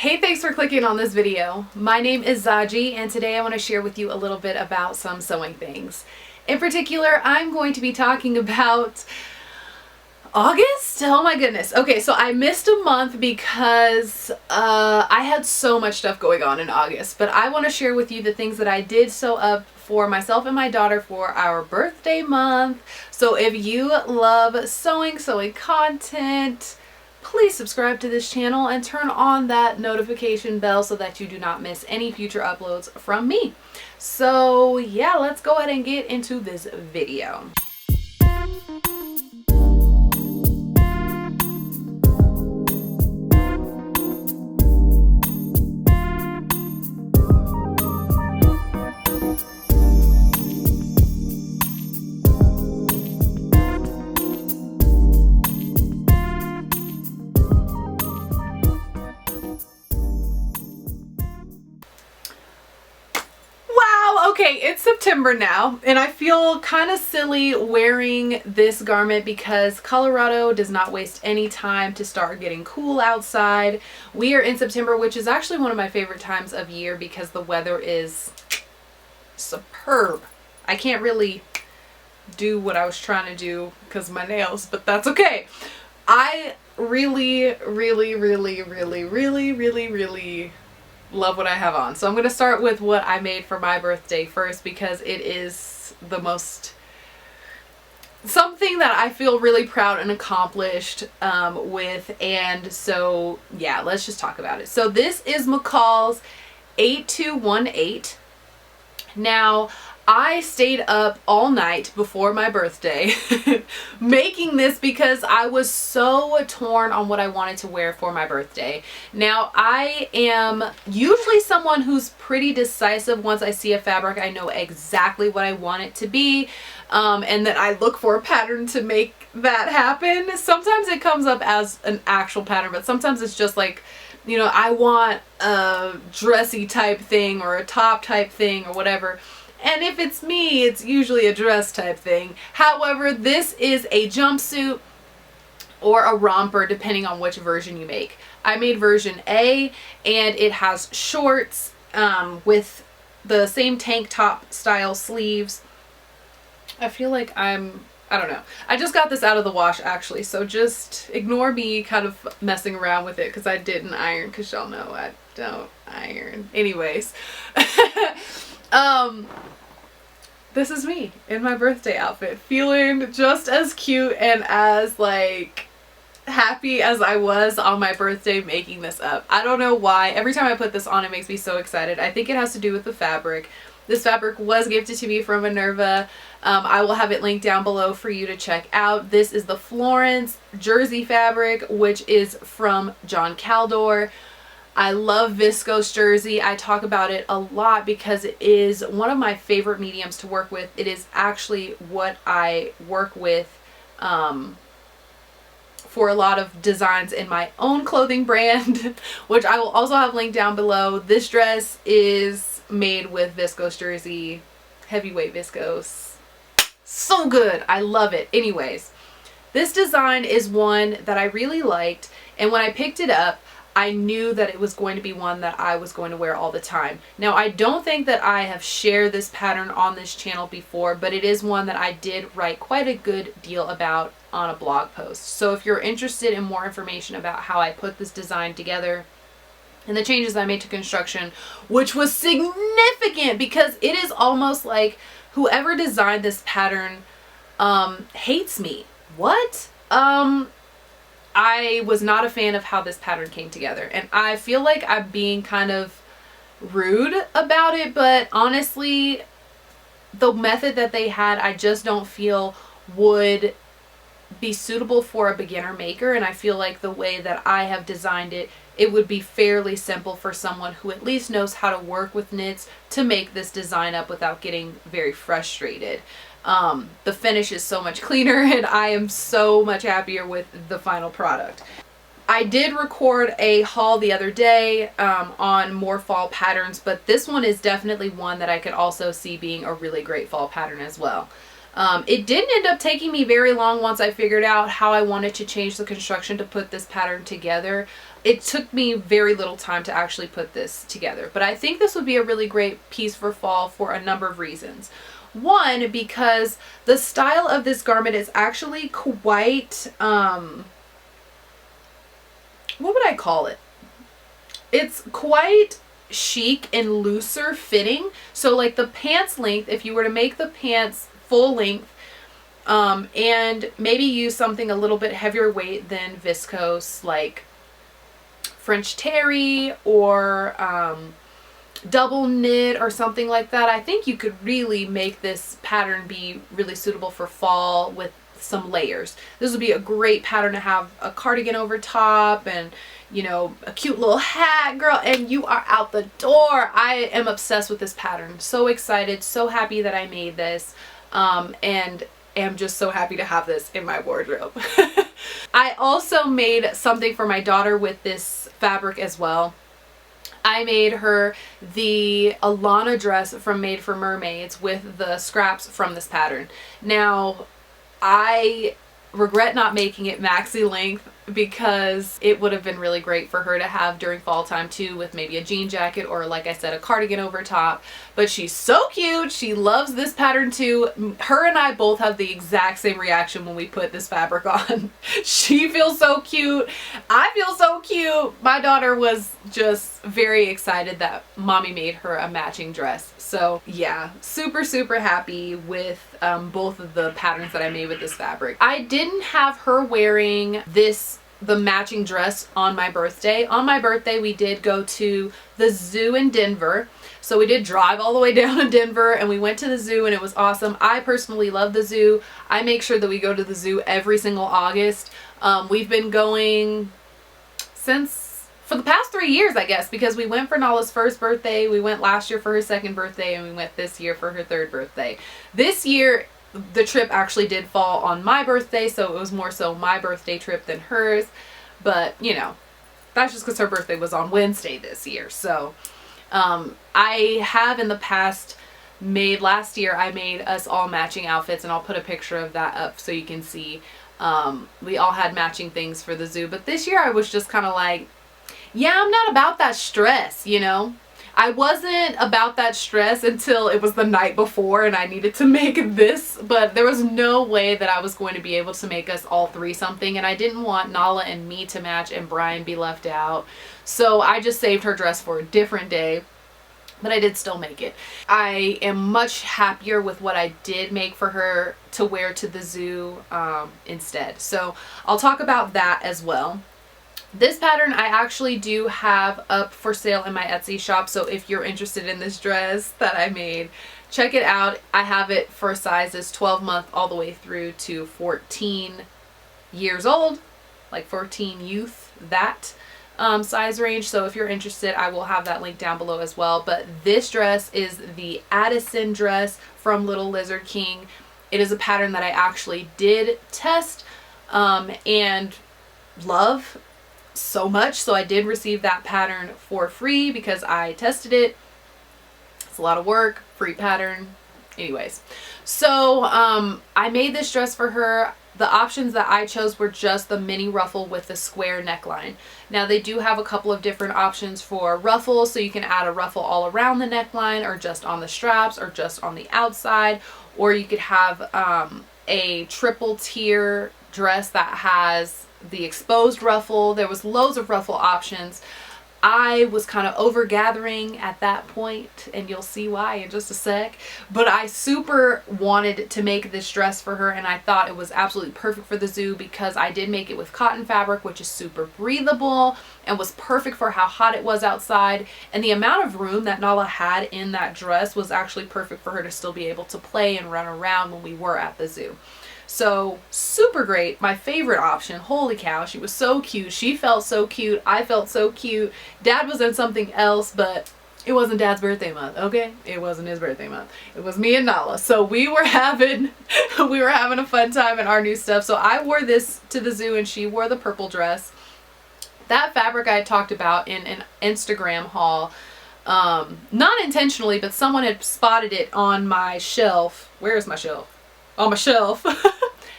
Hey, thanks for clicking on this video. My name is Zaji, and today I want to share with you a little bit about some sewing things. In particular, I'm going to be talking about August? Oh my goodness. Okay, so I missed a month because I had so much stuff going on in August, but I want to share with you the things that I did sew up for myself and my daughter for our birthday month. So if you love sewing content, please subscribe to this channel and turn on that notification bell so that you do not miss any future uploads from me. So yeah, let's go ahead and get into this video. Okay, it's September now, and I feel kind of silly wearing this garment because Colorado does not waste any time to start getting cool outside. We are in September, which is actually one of my favorite times of year because the weather is superb. I can't really do what I was trying to do because of my nails, but that's okay. I really love what I have on. So I'm going to start with what I made for my birthday first because it is the most something that I feel really proud and accomplished with, and so yeah, let's just talk about it. So this is McCall's 8218. Now I stayed up all night before my birthday making this because I was so torn on what I wanted to wear for my birthday. Now I am usually someone who's pretty decisive. Once I see a fabric, I know exactly what I want it to be, and then I look for a pattern to make that happen. Sometimes it comes up as an actual pattern, but sometimes it's just like, you know, I want a dressy type thing or a top type thing or whatever. And if it's me, it's usually a dress type thing. However, this is a jumpsuit or a romper depending on which version you make. I made version A, and it has shorts with the same tank top style sleeves. I feel like I don't know. I just got this out of the wash actually, so just ignore me kind of messing around with it because I didn't iron, because y'all know I don't iron. Anyways. This is me in my birthday outfit, feeling just as cute and as like happy as I was on my birthday making this up. I don't know why. Every time I put this on, it makes me so excited. I think it has to do with the fabric. This fabric was gifted to me from Minerva. I will have it linked down below for you to check out. This is the Florence jersey fabric, which is from Kaldor. I love viscose jersey. I talk about it a lot because it is one of my favorite mediums to work with. It is actually what I work with for a lot of designs in my own clothing brand, which I will also have linked down below. This dress is made with viscose jersey, heavyweight viscose. So good. I love it. Anyways, this design is one that I really liked, and when I picked it up, I knew that it was going to be one that I was going to wear all the time. Now, I don't think that I have shared this pattern on this channel before, but it is one that I did write quite a good deal about on a blog post. So if you're interested in more information about how I put this design together and the changes I made to construction, which was significant because it is almost like whoever designed this pattern hates me. What? I was not a fan of how this pattern came together, and I feel like I'm being kind of rude about it, but honestly, the method that they had, I just don't feel would be suitable for a beginner maker, and I feel like the way that I have designed it, it would be fairly simple for someone who at least knows how to work with knits to make this design up without getting very frustrated. The finish is so much cleaner, and I am so much happier with the final product. I did record a haul the other day on more fall patterns, but this one is definitely one that I could also see being a really great fall pattern as well. It didn't end up taking me very long once I figured out how I wanted to change the construction to put this pattern together. it took me very little time to actually put this together. But I think this would be a really great piece for fall for a number of reasons. One, because the style of this garment is actually quite, what would I call it? It's quite chic and looser fitting. So like the pants length, if you were to make the pants full length, and maybe use something a little bit heavier weight than viscose, like French terry or double knit or something like that, I think you could really make this pattern be really suitable for fall with some layers. This would be a great pattern to have a cardigan over top and, you know, a cute little hat, girl, and you are out the door. I am obsessed with this pattern. So excited, so happy that I made this, and am just so happy to have this in my wardrobe. I also made something for my daughter with this fabric as well. I made her the Alana dress from Made for Mermaids with the scraps from this pattern. Now, I regret not making it maxi length because it would have been really great for her to have during fall time too, with maybe a jean jacket or, like I said, a cardigan over top. But she's so cute. She loves this pattern too. Her and I both have the exact same reaction when we put this fabric on. She feels so cute. I feel so cute. My daughter was just very excited that mommy made her a matching dress. So yeah, super, super happy with both of the patterns that I made with this fabric. I didn't have her wearing the matching dress on my birthday. On my birthday, we did go to the zoo in Denver. So we did drive all the way down to Denver and we went to the zoo and it was awesome. I personally love the zoo. I make sure that we go to the zoo every single August. We've been going for the past 3 years, I guess, because we went for Nala's first birthday, we went last year for her second birthday, and we went this year for her third birthday. This year, the trip actually did fall on my birthday, so it was more so my birthday trip than hers. But, you know, that's just because her birthday was on Wednesday this year. So, I have in the past last year I made us all matching outfits, and I'll put a picture of that up so you can see. We all had matching things for the zoo, but this year I was just kind of like, yeah, I'm not about that stress, you know? I wasn't about that stress until it was the night before and I needed to make this, but there was no way that I was going to be able to make us all three something, and I didn't want Nala and me to match and Brian be left out. So I just saved her dress for a different day, but I did still make it. I am much happier with what I did make for her to wear to the zoo instead. So I'll talk about that as well. This pattern I actually do have up for sale in my Etsy shop, so if you're interested in this dress that I made, check it out. I have it for sizes 12 month all the way through to 14 years old, like 14 youth, that size range. So if you're interested, I will have that link down below as well. But this dress is the Addison dress from Little Lizard King. It is a pattern that I actually did test and love so much, so I did receive that pattern for free because I tested it. It's a lot of work, free pattern. Anyways, so I made this dress for her. The options that I chose were just the mini ruffle with the square neckline. Now they do have a couple of different options for ruffles, so you can add a ruffle all around the neckline or just on the straps or just on the outside, or you could have a triple tier dress that has the exposed ruffle. There was loads of ruffle options. I was kind of over gathering at that point, and you'll see why in just a sec. But I super wanted to make this dress for her, and I thought it was absolutely perfect for the zoo because I did make it with cotton fabric, which is super breathable and was perfect for how hot it was outside. And the amount of room that Nala had in that dress was actually perfect for her to still be able to play and run around when we were at the zoo. So super great. My favorite option. Holy cow, she was so cute. She felt so cute. I felt so cute. Dad was in something else, but it wasn't Dad's birthday month, okay? It wasn't his birthday month. It was me and Nala. So we were having a fun time in our new stuff. So I wore this to the zoo and she wore the purple dress. That fabric I talked about in an Instagram haul, not intentionally, but someone had spotted it on my shelf. Where is my shelf? On my shelf.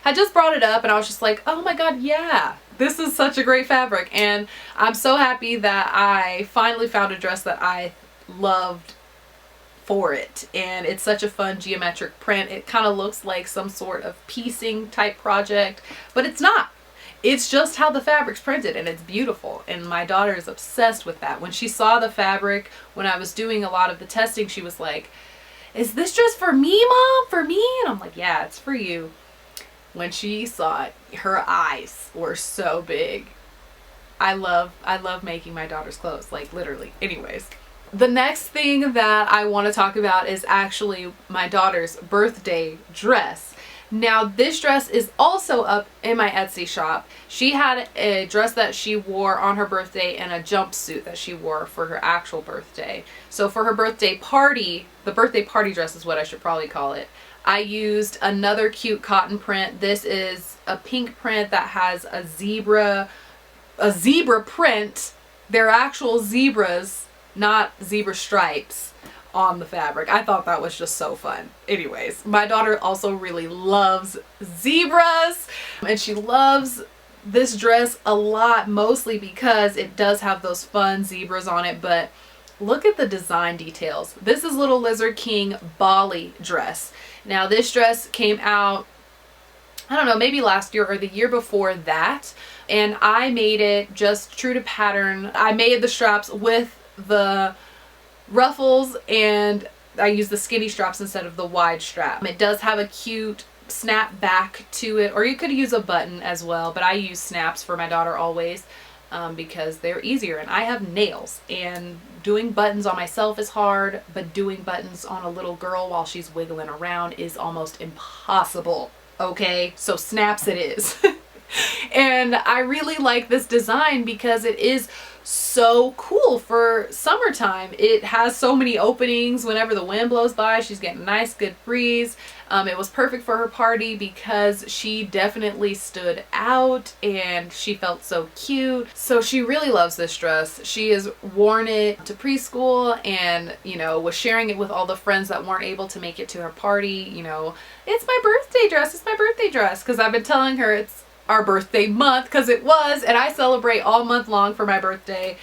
I just brought it up and I was just like, oh my god, yeah, this is such a great fabric, and I'm so happy that I finally found a dress that I loved for it. And it's such a fun geometric print. It kind of looks like some sort of piecing type project, but it's not. It's just how the fabric's printed, and it's beautiful. And my daughter is obsessed with that. When she saw the fabric, when I was doing a lot of the testing, she was like, "Is this just for me, Mom? For me?" And I'm like, "Yeah, it's for you." When she saw it, her eyes were so big. I love making my daughter's clothes, like literally. Anyways, the next thing that I want to talk about is actually my daughter's birthday dress. Now this dress is also up in my Etsy shop. She had a dress that she wore on her birthday and a jumpsuit that she wore for her actual birthday. So for her birthday party, the birthday party dress is what I should probably call it, I used another cute cotton print. This is a pink print that has a zebra print. They're actual zebras, not zebra stripes on the fabric. I thought that was just so fun. Anyways, my daughter also really loves zebras, and she loves this dress a lot, mostly because it does have those fun zebras on it. But look at the design details. This is Little Lizard King Bali dress. Now this dress came out, I don't know, maybe last year or the year before that, and I made it just true to pattern. I made the straps with the ruffles, and I used the skinny straps instead of the wide strap. It does have a cute snap back to it, or you could use a button as well, but I use snaps for my daughter always because they're easier, and I have nails, and doing buttons on myself is hard, but doing buttons on a little girl while she's wiggling around is almost impossible. Okay, so snaps it is. And I really like this design because it is so cool for summertime. It has so many openings. Whenever the wind blows by, she's getting a nice good breeze. It was perfect for her party because she definitely stood out and she felt so cute. So she really loves this dress. She has worn it to preschool and, you know, was sharing it with all the friends that weren't able to make it to her party. You know, it's my birthday dress. It's my birthday dress. Because I've been telling her it's our birthday month, because it was, and I celebrate all month long for my birthday.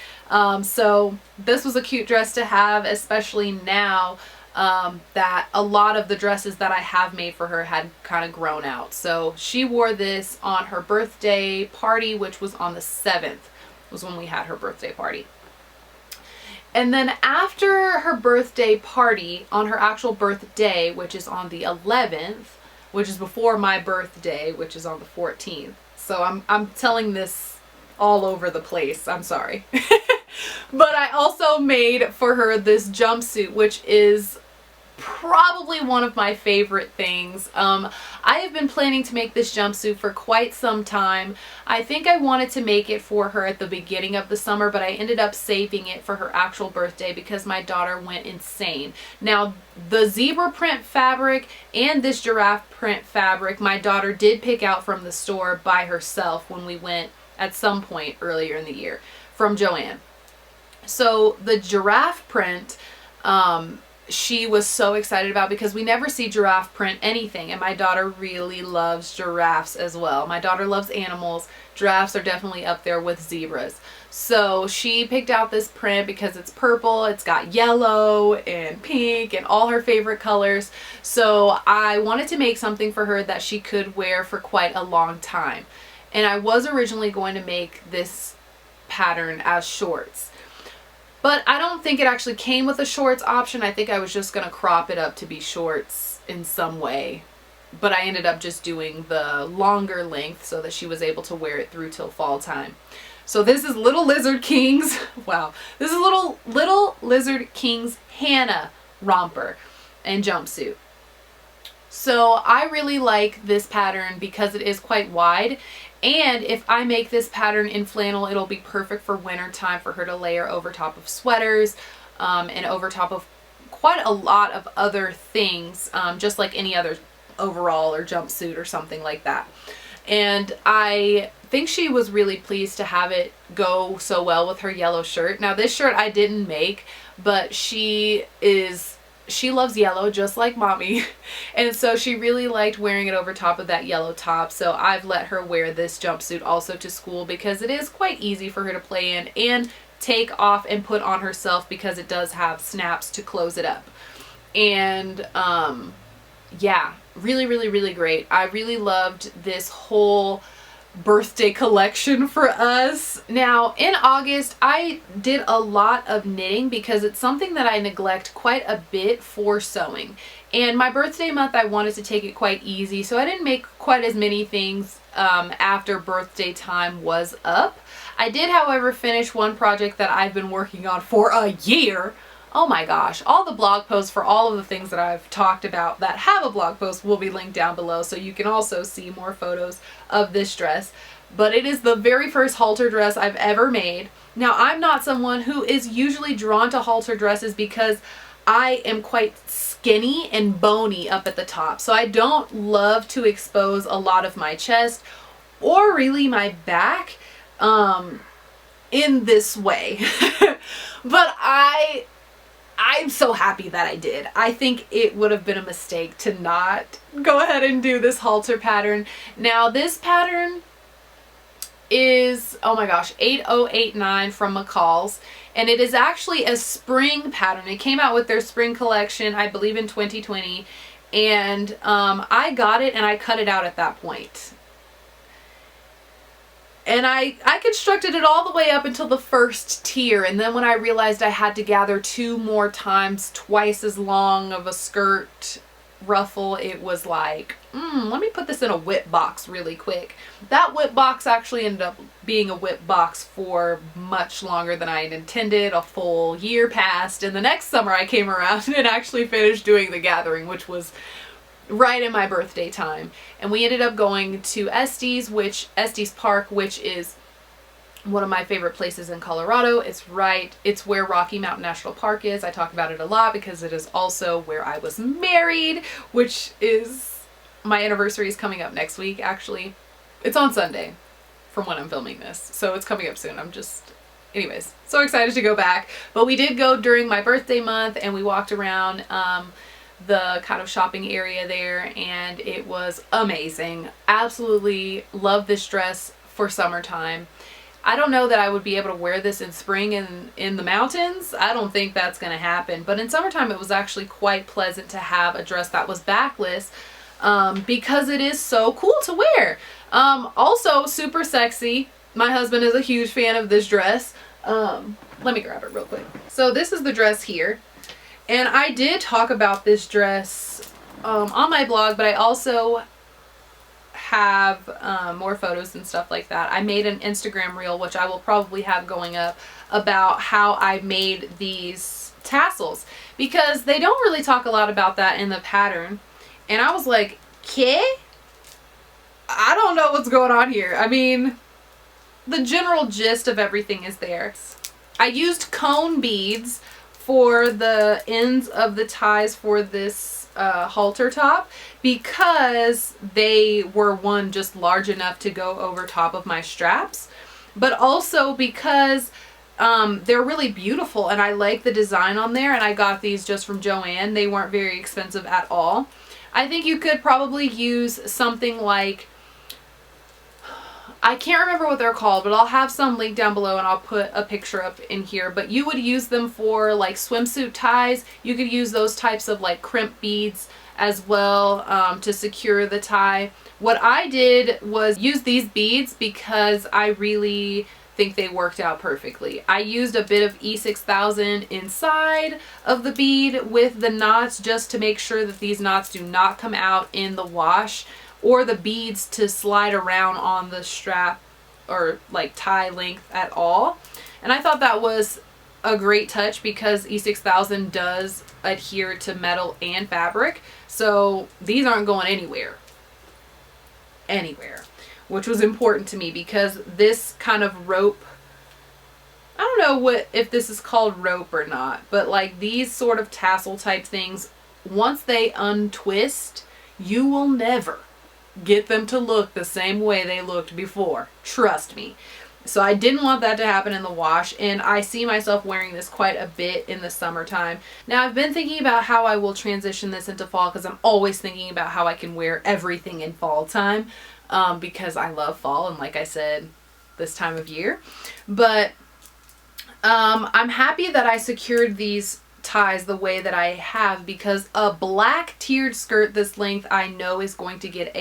So this was a cute dress to have, especially now that a lot of the dresses that I have made for her had kind of grown out. So she wore this on her birthday party, which was on the 7th, was when we had her birthday party. And then after her birthday party, on her actual birthday, which is on the 11th, which is before my birthday, which is on the 14th. So I'm telling this all over the place. I'm sorry. But I also made for her this jumpsuit, which is probably one of my favorite things. I have been planning to make this jumpsuit for quite some time. I think I wanted to make it for her at the beginning of the summer, but I ended up saving it for her actual birthday because my daughter went insane. Now, the zebra print fabric and this giraffe print fabric, my daughter did pick out from the store by herself when we went at some point earlier in the year from Joann. So the giraffe print, she was so excited about because we never see giraffe print anything, and my daughter really loves giraffes as well. My daughter loves animals. Giraffes are definitely up there with zebras. So she picked out this print because it's purple, it's got yellow and pink and all her favorite colors. So I wanted to make something for her that she could wear for quite a long time. And I was originally going to make this pattern as shorts. But I don't think it actually came with a shorts option. I think I was just going to crop it up to be shorts in some way. But I ended up just doing the longer length so that she was able to wear it through till fall time. So this is Little Lizard King's, wow. This is Little Lizard King's Hanna romper and jumpsuit. So I really like this pattern because it is quite wide. And if I make this pattern in flannel, it'll be perfect for winter time for her to layer over top of sweaters and over top of quite a lot of other things, just like any other overall or jumpsuit or something like that. And I think she was really pleased to have it go so well with her yellow shirt. Now this shirt I didn't make, but she is she loves yellow just like mommy. And so she really liked wearing it over top of that yellow top. So I've let her wear this jumpsuit also to school because it is quite easy for her to play in and take off and put on herself because it does have snaps to close it up. And yeah, really, really, really great. I really loved this whole birthday collection for us. Now in August I did a lot of knitting because it's something that I neglect quite a bit for sewing, and my birthday month I wanted to take it quite easy, so I didn't make quite as many things after birthday time was up. I did however finish one project that I've been working on for a year. Oh my gosh, all the blog posts for all of the things that I've talked about that have a blog post will be linked down below, so you can also see more photos of this dress. But it is the very first halter dress I've ever made. Now I'm not someone who is usually drawn to halter dresses because I am quite skinny and bony up at the top, so I don't love to expose a lot of my chest or really my back in this way. But I'm so happy that I did. I think it would have been a mistake to not go ahead and do this halter pattern. Now this pattern is, oh my gosh, 8089 from McCall's, and it is actually a spring pattern. It came out with their spring collection, I believe in 2020, and I got it and I cut it out at that point. And I constructed it all the way up until the first tier, and then when I realized I had to gather 2 more times twice as long of a skirt ruffle, it was like, let me put this in a whip box really quick. That whip box actually ended up being a whip box for much longer than I had intended. A full year passed, and the next summer I came around and actually finished doing the gathering, which was right in my birthday time. And we ended up going to Estes Park, which is one of my favorite places in Colorado. It's where Rocky Mountain National Park is. I talk about it a lot because it is also where I was married, which is, my anniversary is coming up next week actually. It's on Sunday from when I'm filming this, so it's coming up soon. Anyways, so excited to go back. But we did go during my birthday month and we walked around the kind of shopping area there, and it was amazing. Absolutely love this dress for summertime. I don't know that I would be able to wear this in spring in the mountains. I don't think that's going to happen. But in summertime it was actually quite pleasant to have a dress that was backless because it is so cool to wear. Also super sexy. My husband is a huge fan of this dress. Let me grab it real quick. So this is the dress here. And I did talk about this dress on my blog, but I also have more photos and stuff like that. I made an Instagram reel, which I will probably have going up, about how I made these tassels, because they don't really talk a lot about that in the pattern. And I was like, "Kay? I don't know what's going on here." I mean, the general gist of everything is there. I used cone beads for the ends of the ties for this halter top because they were, one, just large enough to go over top of my straps, but also because they're really beautiful and I like the design on there, and I got these just from Joann. They weren't very expensive at all. I think you could probably use something like, I can't remember what they're called, but I'll have some linked down below and I'll put a picture up in here. But you would use them for like swimsuit ties. You could use those types of like crimp beads as well to secure the tie. What I did was use these beads because I really think they worked out perfectly. I used a bit of E600 inside of the bead with the knots just to make sure that these knots do not come out in the wash, or the beads to slide around on the strap or like tie length at all. And I thought that was a great touch because E600 does adhere to metal and fabric, so these aren't going anywhere, which was important to me because this kind of rope, I don't know if this is called rope or not, but like these sort of tassel type things, once they untwist, you will never get them to look the same way they looked before. Trust me. So I didn't want that to happen in the wash, and I see myself wearing this quite a bit in the summertime. Now I've been thinking about how I will transition this into fall, because I'm always thinking about how I can wear everything in fall time, because I love fall, and like I said, this time of year. But I'm happy that I secured these ties the way that I have, because a black tiered skirt this length I know is going to get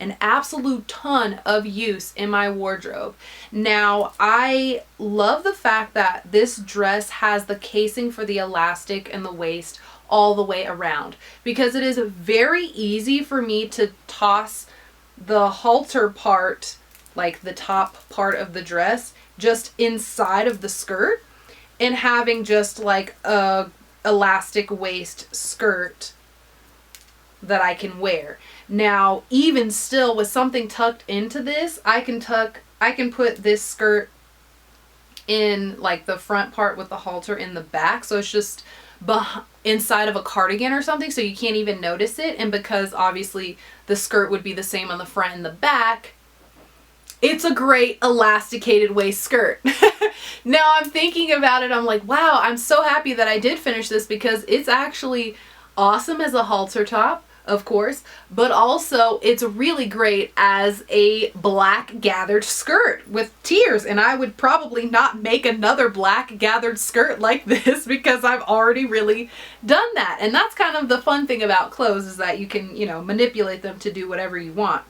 an absolute ton of use in my wardrobe. Now, I love the fact that this dress has the casing for the elastic and the waist all the way around, because it is very easy for me to toss the halter part, like the top part of the dress, just inside of the skirt, and having just like a elastic waist skirt that I can wear. Now, even still, with something tucked into this, I can put this skirt in like the front part with the halter in the back, so it's just inside of a cardigan or something, so you can't even notice it. And because obviously the skirt would be the same on the front and the back, it's a great elasticated waist skirt. Now I'm thinking about it, I'm like, wow, I'm so happy that I did finish this, because it's actually awesome as a halter top, of course, but also it's really great as a black gathered skirt with tiers. And I would probably not make another black gathered skirt like this, because I've already really done that. And that's kind of the fun thing about clothes, is that you can, you know, manipulate them to do whatever you want.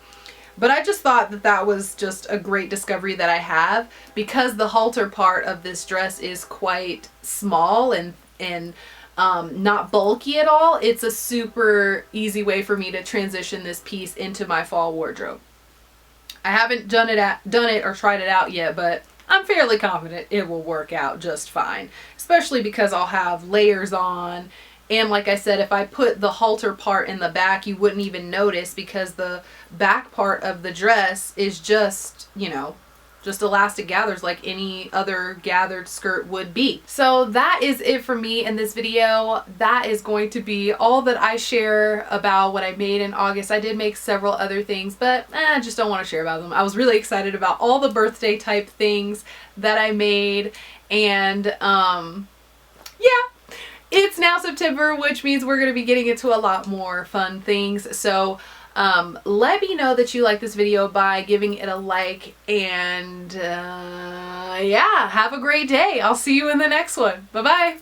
But I just thought that that was just a great discovery that I have, because the halter part of this dress is quite small and not bulky at all. It's a super easy way for me to transition this piece into my fall wardrobe. I haven't done it or tried it out yet, but I'm fairly confident it will work out just fine, especially because I'll have layers on. And like I said, if I put the halter part in the back, you wouldn't even notice, because the back part of the dress is just, you know, just elastic gathers like any other gathered skirt would be. So that is it for me in this video. That is going to be all that I share about what I made in August. I did make several other things, but I just don't want to share about them. I was really excited about all the birthday type things that I made, and yeah. It's now September, which means we're going to be getting into a lot more fun things. So let me know that you like this video by giving it a like, and yeah, have a great day. I'll see you in the next one. Bye-bye.